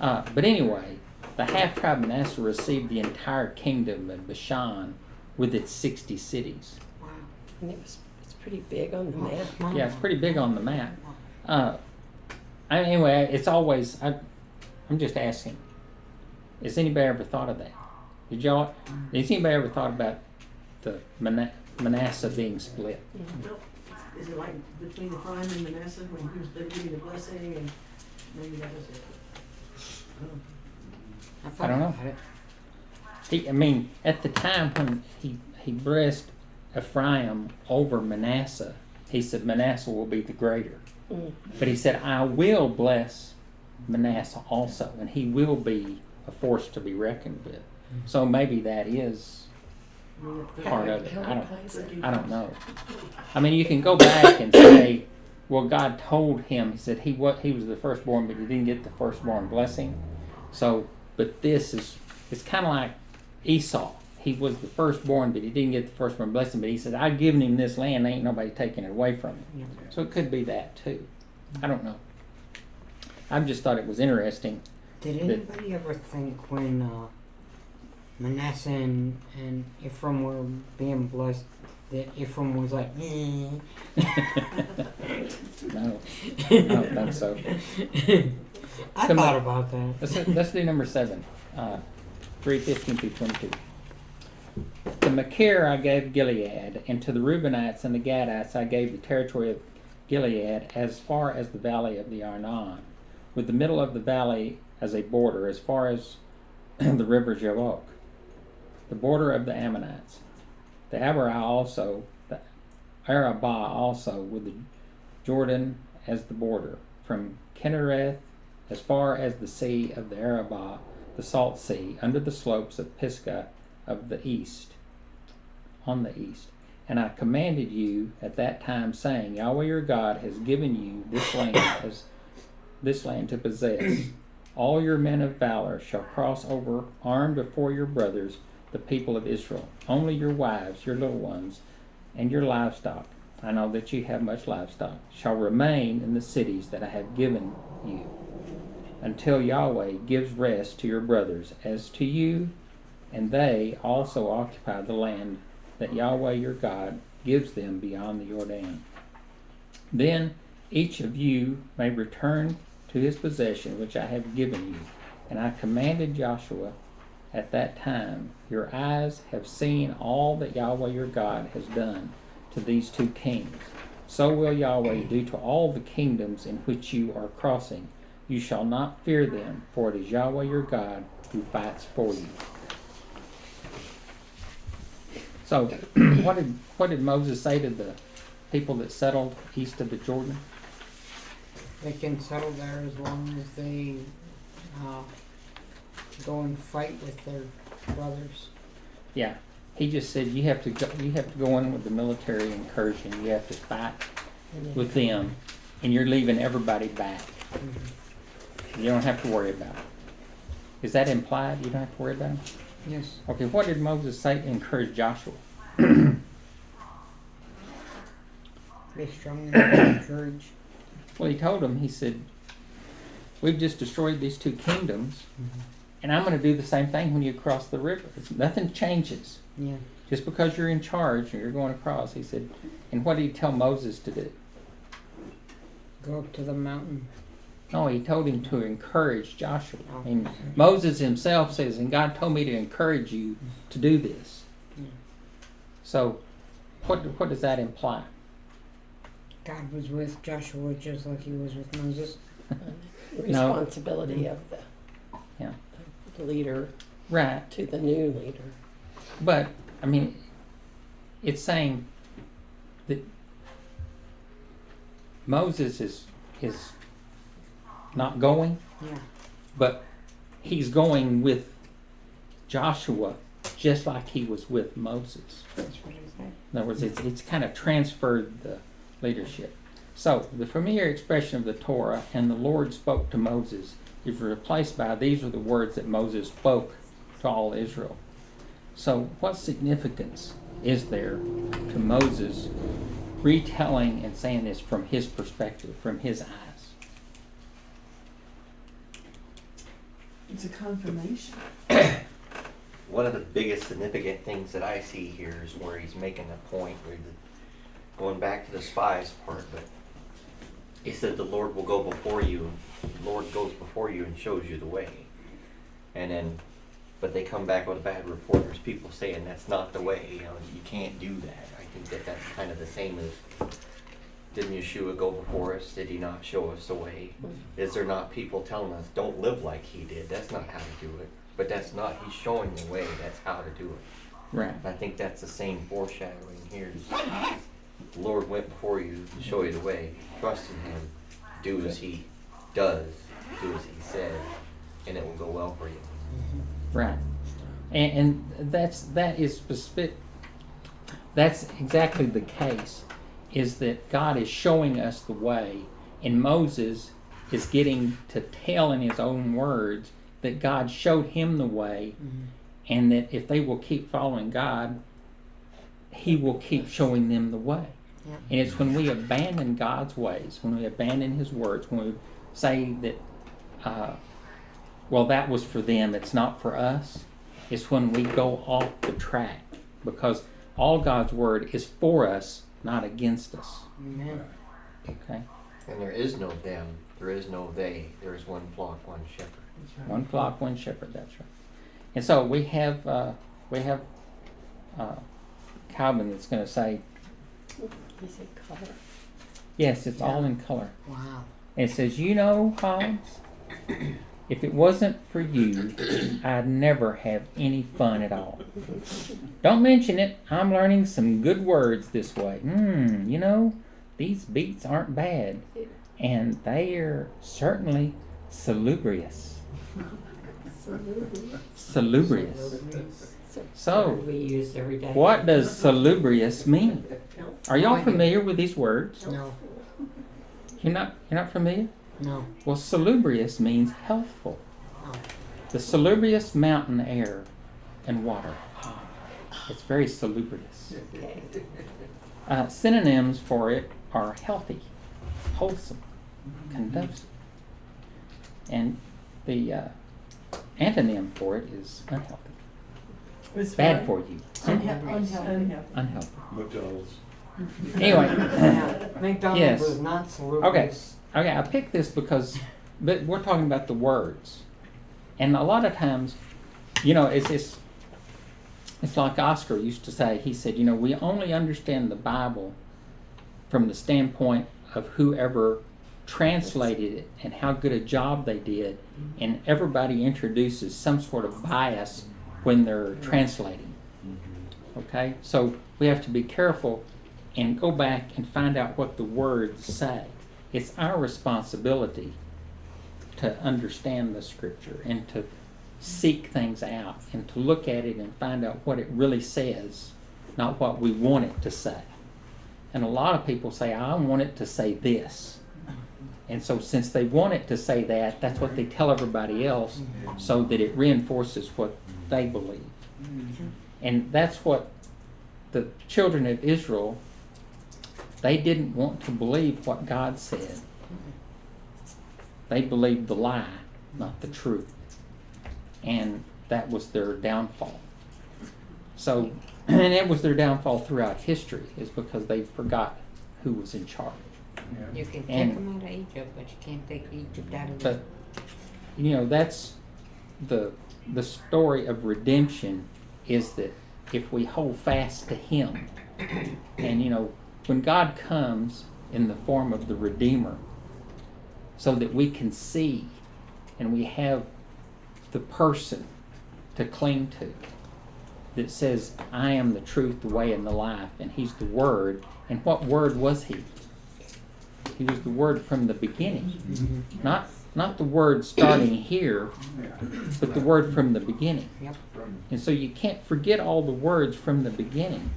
But anyway, the half-tribe Manasseh received the entire kingdom of Bashan with its 60 cities. Wow. And it's pretty big on the map. Yeah, it's pretty big on the map. Anyway, it's always, I'm just asking, has anybody ever thought of that? Has anybody ever thought about the Manasseh being split? No. Is it like between Ephraim and Manasseh when he was giving the blessing and maybe that was it? I don't know. At the time when he blessed Ephraim over Manasseh, he said Manasseh will be the greater. Mm. But he said, I will bless Manasseh also, and he will be a force to be reckoned with. So maybe that is part of it. I don't know. I mean, you can go back and say, well, God told him, he said he was the firstborn, but he didn't get the firstborn blessing. So, but it's kind of like Esau. He was the firstborn, but he didn't get the firstborn blessing. But he said, I've given him this land, ain't nobody taking it away from him. Yeah. So it could be that too. I don't know. I just thought it was interesting. Did anybody ever think when Manasseh and Ephraim were being blessed, that Ephraim was like, No, I don't think so. I Come thought on. about that. Let's do number 7, 3:15 through 22. To Machir I gave Gilead, and to the Reubenites and the Gadites I gave the territory of Gilead as far as the valley of the Arnon, with the middle of the valley as a border, as far as the river Jabbok, the border of the Ammonites. The Arabah also, with the Jordan as the border, from Kinnereth as far as the sea of the Arabah, the salt sea, under the slopes of Pisgah of the east, on the east. And I commanded you at that time, saying, Yahweh your God has given you this land to possess. All your men of valor shall cross over armed before your brothers, the people of Israel. Only your wives, your little ones, and your livestock, I know that you have much livestock, shall remain in the cities that I have given you, until Yahweh gives rest to your brothers as to you, and they also occupy the land that Yahweh your God gives them beyond the Jordan. Then each of you may return to his possession which I have given you. And I commanded Joshua at that time, your eyes have seen all that Yahweh your God has done to these 2 kings. So will Yahweh do to all the kingdoms in which you are crossing. You shall not fear them, for it is Yahweh your God who fights for you. So, what did Moses say to the people that settled east of the Jordan? They can settle there as long as they go and fight with their brothers. Yeah, he just said you have to go in with the military incursion. You have to fight with them, and you're leaving everybody back. You don't have to worry about it. Is that implied? You don't have to worry about it? Yes. Okay, what did Moses say to encourage Joshua? Be strong and courage. Well, he told him, he said, we've just destroyed these 2 kingdoms, and I'm going to do the same thing when you cross the river. Nothing changes. Yeah. Just because you're in charge and you're going across, he said. And what did he tell Moses to do? Go up to the mountain. No, he told him to encourage Joshua. Oh. And Moses himself says, and God told me to encourage you to do this. Yeah. So, what does that imply? God was with Joshua just like he was with Moses. Responsibility of the leader Right. to the new leader. But, I mean, it's saying that Moses is not going, Yeah. but he's going with Joshua just like he was with Moses. That's what he said. In other words, it's kind of transferred the leadership. So, the familiar expression of the Torah, and the Lord spoke to Moses, is replaced by, these are the words that Moses spoke to all Israel. So, what significance is there to Moses retelling and saying this from his perspective, from his eyes? It's a confirmation. One of the biggest significant things that I see here is where he's making a point, where going back to the spies part, but he said the Lord will go before you. The Lord goes before you and shows you the way. And then, but they come back with a bad report. There's people saying that's not the way. You know, you can't do that. I think that that's kind of the same as, didn't Yeshua go before us? Did he not show us the way? Is there not people telling us don't live like he did? That's not how to do it. But that's not. He's showing the way. That's how to do it. Right. I think that's the same foreshadowing here. The Lord went before you to show you the way. Trust in him. Do as he does. Do as he says, and it will go well for you. Right. And that is specific. That's exactly the case, is that God is showing us the way, and Moses is getting to tell in his own words that God showed him the way, and that if they will keep following God, he will keep showing them the way. Yeah. And it's when we abandon God's ways, when we abandon his words, when we say that, well, that was for them, it's not for us, It's when we go off the track, because all God's word is for us, not against us. Amen. Okay? And there is no them, there is no they. There is one flock, one shepherd. One flock, one shepherd. That's right. And so we have Calvin that's going to say, Is it color? yes, it's all in color. Wow. And it says, you know, Hans, if it wasn't for you, I'd never have any fun at all. Don't mention it. I'm learning some good words this way. You know, these beats aren't bad. And they are certainly salubrious. Salubrious. So, We use every day. what does salubrious mean? Are y'all familiar with these words? No. You're not familiar? No. Well, salubrious means healthful. Oh. The salubrious mountain air and water. It's very salubrious. Okay. Synonyms for it are healthy, wholesome, conducive. And the antonym for it is unhealthy. It's Bad fine. for you. Unhealthy. Unhealthy. McDonald's. Anyway, McDonald's Yes. is not salubrious. okay, I picked this because but we're talking about the words. And a lot of times, you know, it's like Oscar used to say. He said, you know, we only understand the Bible from the standpoint of whoever translated it and how good a job they did. And everybody introduces some sort of bias when they're translating. Okay? So we have to be careful and go back and find out what the words say. It's our responsibility to understand the scripture and to seek things out and to look at it and find out what it really says, not what we want it to say. And a lot of people say, I want it to say this. And so since they want it to say that, that's what they tell everybody else so that it reinforces what they believe. And that's what the children of Israel, they didn't want to believe what God said. They believed the lie, not the truth. And that was their downfall. So, and it was their downfall throughout history, is because they forgot who was in charge. You can take And- them out of Egypt, but you can't take Egypt out of But, you know, that's the story of redemption, is that if we hold fast to Him, and, you know, when God comes in the form of the Redeemer, so that we can see and we have the person to cling to that says, I am the truth, the way, and the life, and He's the Word. And what Word was He? He was the Word from the beginning. Not the Word starting here, but the Word from the beginning. Yep. And so you can't forget all the words from the beginning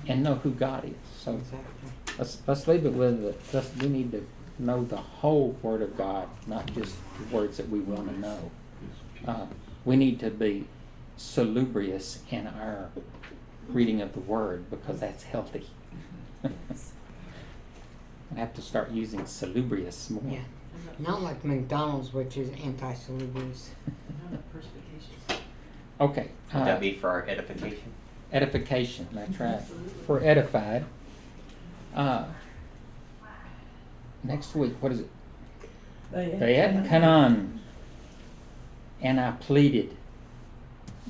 and know who God is. So Exactly. let's leave it with it. We need to know the whole Word of God, not just the words that we want to know. We need to be salubrious in our reading of the Word, because that's healthy. I have to start using salubrious more. Yeah. Not like McDonald's, which is anti-salubrious. Okay. Would that be for our edification? Edification, that's right. We're edified. Next week, what is it? Bayet Canaan. And I pleaded.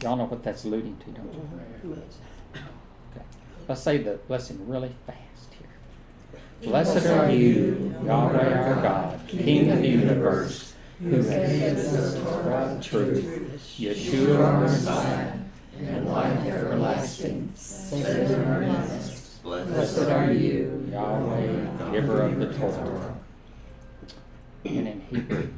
Y'all know what that's alluding to, don't you? Okay. Let's say the blessing really fast here. Blessed are you, Yahweh our God, King of the universe, who has given us Torah truth, Yeshua our Messiah, and life everlasting. Savior our lives. Blessed are you, Yahweh, giver of the Torah. And in Hebrew,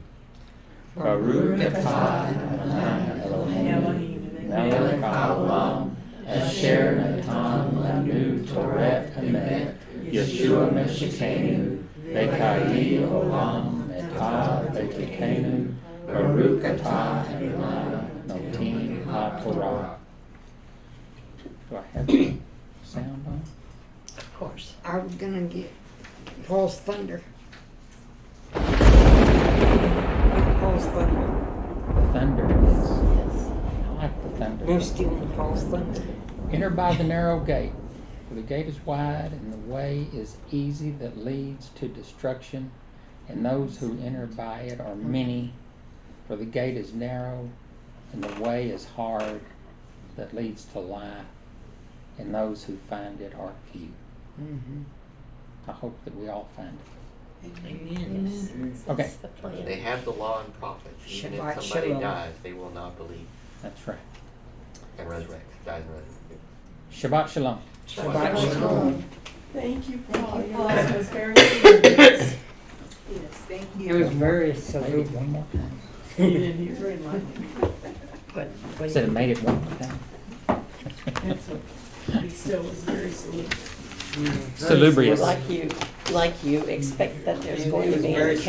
Baruch atah Adonai Eloheinu, melech haolam, asher natan lanu Torah emet, Yeshua Meshikenu, Bekai Olam, Etah Betikenu, Baruch atah Adonai Notin HaTorah. Do I have the sound on? Of course. I was gonna get Paul's thunder. Paul's thunder. The thunder is. I like the thunder. No stealing Paul's thunder. Enter by the narrow gate, for the gate is wide and the way is easy that leads to destruction, and those who enter by it are many. For the gate is narrow and the way is hard that leads to life, and those who find it are few. Mm-hmm. I hope that we all find it. Amen. Okay. That's the plan. They have the law and prophets. Even Shabbat if somebody shalom. dies, they will not believe That's right. and resurrect. Dies and resurrects. Shabbat shalom. Shabbat shalom. Thank you, Paul. Your lesson was very good. Yes, thank It was very Made it salute. one more time. You didn't hear very much. I said it made it one more time. That's okay. It still was very salute. Salubrious. Like you expect that there's going to be an occasion